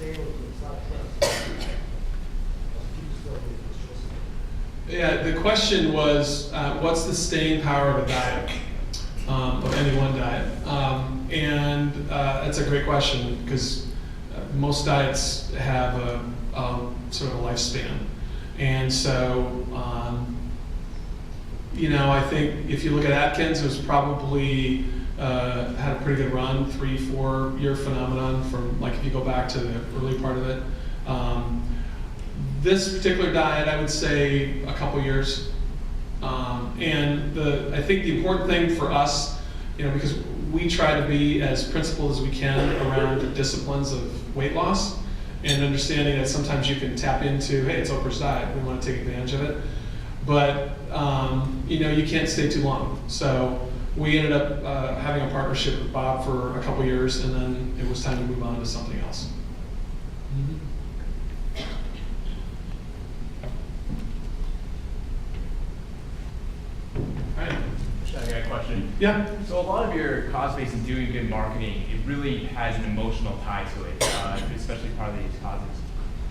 stable, it's not a trend. People still need this choice. Yeah, the question was, what's the staying power of a diet, of any one diet? And that's a great question, because most diets have a sort of a lifespan. And so, I think if you look at Atkins, it was probably had a pretty good run, 3-4 year phenomenon from, like, if you go back to the early part of it. This particular diet, I would say a couple years. And I think the important thing for us, because we try to be as principled as we can around the disciplines of weight loss, and understanding that sometimes you can tap into, hey, it's Oprah's diet, we want to take advantage of it. But, you can't stay too long. So we ended up having a partnership with Bob for a couple years, and then it was time to move on to something else. Mm-hmm. All right. I got a question. Yeah. So a lot of your cause base and doing good marketing, it really has an emotional tie to it, especially part of these causes.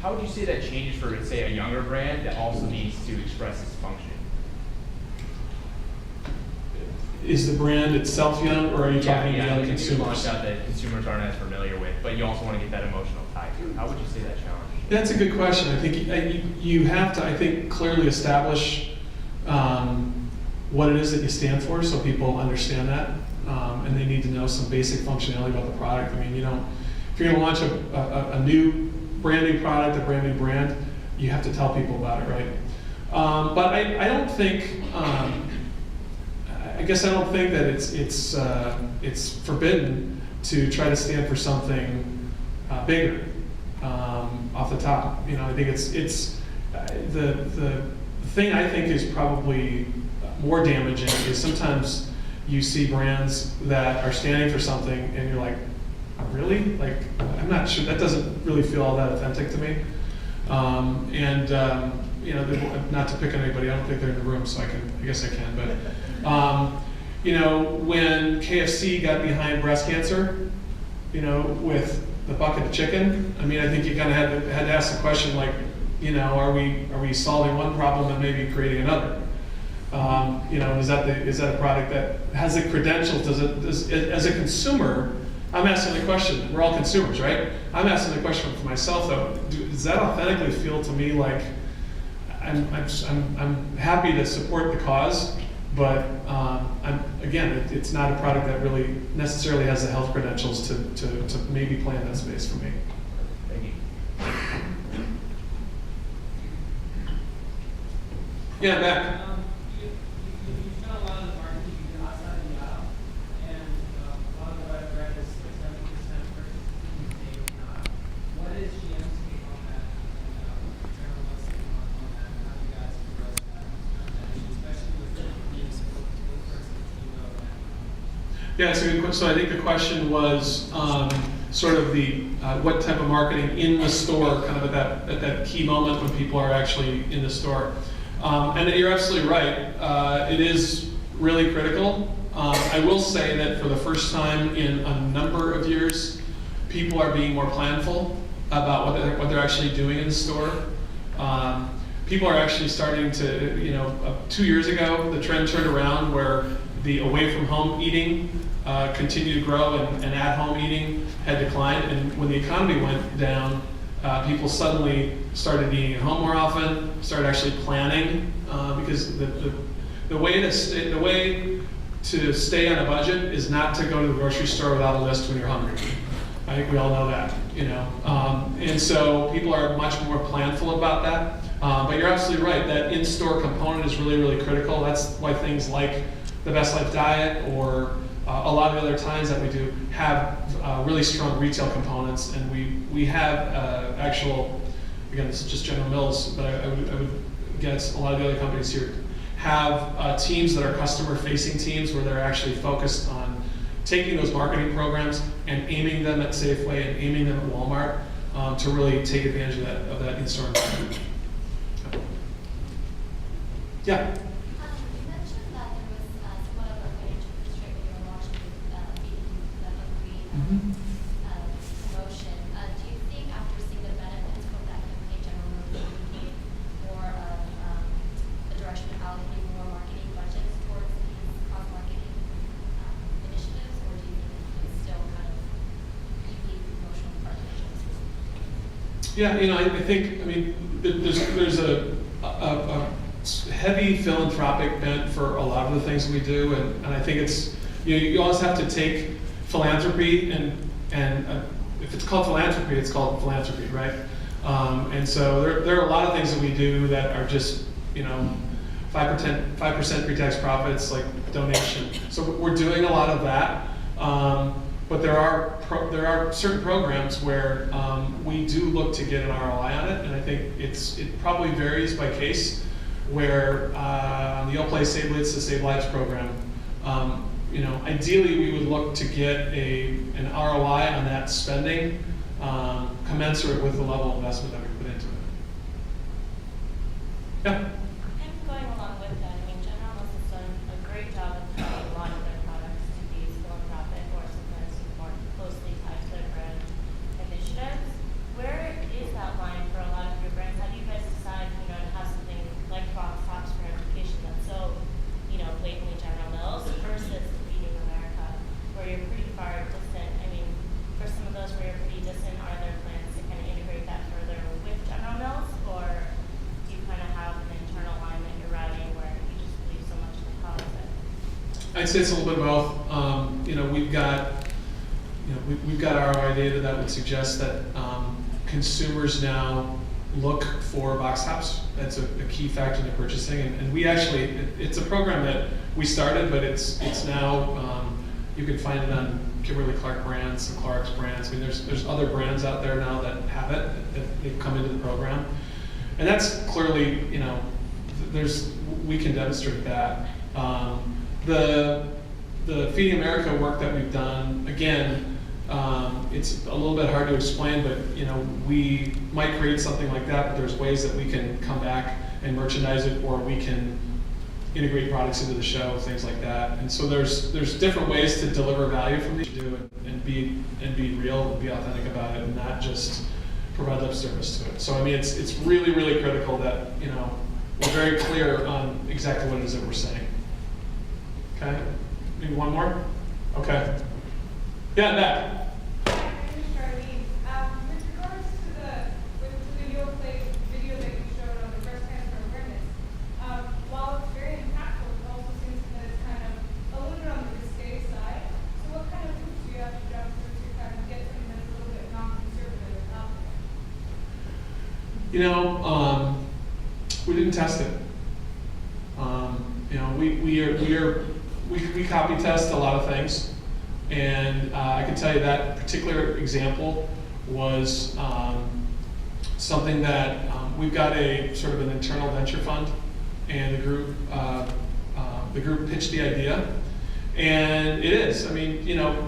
How would you say that changes for, say, a younger brand that also needs to express its function? Is the brand itself young, or are you talking yeah, young like consumers? launch out that consumers aren't as familiar with, but you also want to get that emotional tie to it. How would you say that challenge? That's a good question. I think you have to, I think, clearly establish what it is that you stand for, so people understand that, and they need to know some basic functionality about the product. I mean, if you're going to launch a new brand new product, a brand new brand, you have to tell people about it, right? But I don't think. I guess I don't think that it's forbidden to try to stand for something bigger off the top. I think it's the thing I think is probably more damaging is sometimes you see brands that are standing for something and you're like, really? Like, I'm not sure, that doesn't really feel all that authentic to me. Not to pick on anybody, I don't think they're in the room, so I guess I can, but when KFC got behind breast cancer, with the bucket of chicken, I mean, I think you kind of had to ask the question, like, are we solving one problem and maybe creating another? Is that a product that has the credentials? As a consumer, I'm asking the question. We're all consumers, right? I'm asking the question for myself, though. Does that authentically feel to me like I'm happy to support the cause, but it's not a product that really necessarily has the health credentials to maybe play in that space for me. Thank you. Yeah, Mac. You've done a lot of the marketing you do outside of the aisle, and a lot of the web brand is 70% purchase being not. What is GM's take on that? And General Mills' take on that? And how do you guys address that? Especially with being one person team of that. Yeah, it's a good question. So I think the question was sort of the what type of marketing in the store, kind of at that key moment when people are actually in the store. And you're absolutely right. It is really critical. I will say that for the first time in a number of years, people are being more planful about what they're actually doing in the store. People are actually starting to, 2 years ago, the trend turned around where the away from home eating continued to grow and at-home eating had declined. And when the economy went down, people suddenly started eating at home more often, started actually planning, because the way to stay on a budget is not to go to the grocery store without a list when you're hungry. I think we all know that, and so people are much more planful about that. But you're absolutely right, that in-store component is really, really critical. That's why things like the Best Life Diet or a lot of the other times that we do have really strong retail components, and we have actual, again, this is just General Mills, but I would guess a lot of the other companies here have teams that are customer-facing teams where they're actually focused on taking those marketing programs and aiming them at Safeway and aiming them at Walmart to really take advantage of that in-store environment. Yeah. You mentioned that there was somewhat of a financial constraint when you were launching the Feeding the Hungry promotion. Do you think after Yeah, I think, there's a heavy philanthropic bent for a lot of the things we do, and I think it's, you always have to take philanthropy and if it's called philanthropy, it's called philanthropy, right? And so there are a lot of things that we do that are just, 5% pre-tax profits, like donation. So we're doing a lot of that. But there are certain programs where we do look to get an ROI on it, and I think it probably varies by case. Where the You'll Play Save Lives to Save Lives program, ideally we would look to get an ROI on that spending commensurate with the level of investment that we put into it. Yeah. And going along with that, General Mills has done a great job of tying a lot of their products to these philanthropic or sometimes more closely tied to their brand initiatives. Where is that line for a lot of your brands? How do you guys decide, to have something like Box Tops for education that's so, blatantly General Mills versus Feeding America, where you're pretty far distant? For some of those where you're pretty distant, are there plans to kind of integrate that further with General Mills, or do you kind of have an internal line that you're riding where you just believe so much in the policy? I'd say it's a little bit of both. We've got ROI data that would suggest that consumers now look for box tops. That's a key factor in their purchasing, and we actually, it's a program that we started, but it's now, you can find it on Kimberly-Clark brands and Clark's brands. There's other brands out there now that have it, that they've come into the program. And that's clearly, we can demonstrate that. The Feeding America work that we've done, again, it's a little bit hard to explain, but we might create something like that, but there's ways that we can come back and merchandise it, or we can integrate products into the show, things like that. And so there's different ways to deliver value from these, and be real, and be authentic about it, and not just provide lip service to it. So it's really, really critical that we're very clear on exactly what it is that we're saying. Okay, maybe one more. Okay. Yeah, that. Hi, my name is Charlene. With regards to the You'll Play video that you showed on the breast cancer awareness, while it's very impactful, it also seems that it's kind of a little bit on the risque side. So what kind of hoops do you have to jump through to kind of get something that's a little bit non-conservative out there? We didn't test it. We copy test a lot of things, and I can tell you that particular example was something that we've got a sort of an internal venture fund, and the group pitched the idea, and it is.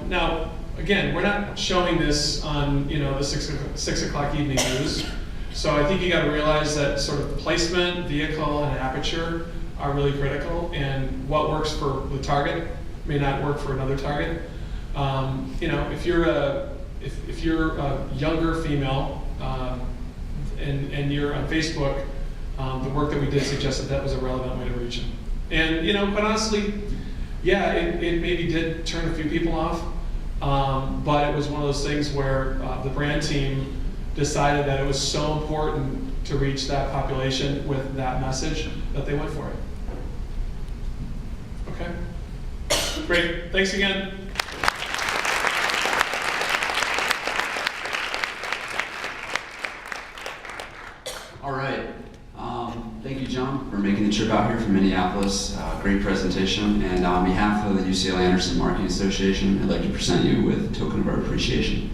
Now again, we're not showing this on the 6 o'clock evening news. So I think you got to realize that sort of placement, vehicle, and aperture are really critical, and what works for the target may not work for another target. If you're a younger female and you're on Facebook, the work that we did suggested that was a relevant way to reach them. And quite honestly, yeah, it maybe did turn a few people off, but it was one of those things where the brand team decided that it was so important to reach that population with that message that they went for it. Okay, great, thanks again. All right, thank you, John, for making the trip out here from Minneapolis. Great presentation, and on behalf of the UCLA Anderson Marketing Association, I'd like to present you with a token of our appreciation.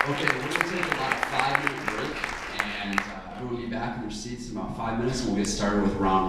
Okay, we're going to take about a 5-minute break, and everyone will be back in their seats in about 5 minutes, and we'll get started with round one.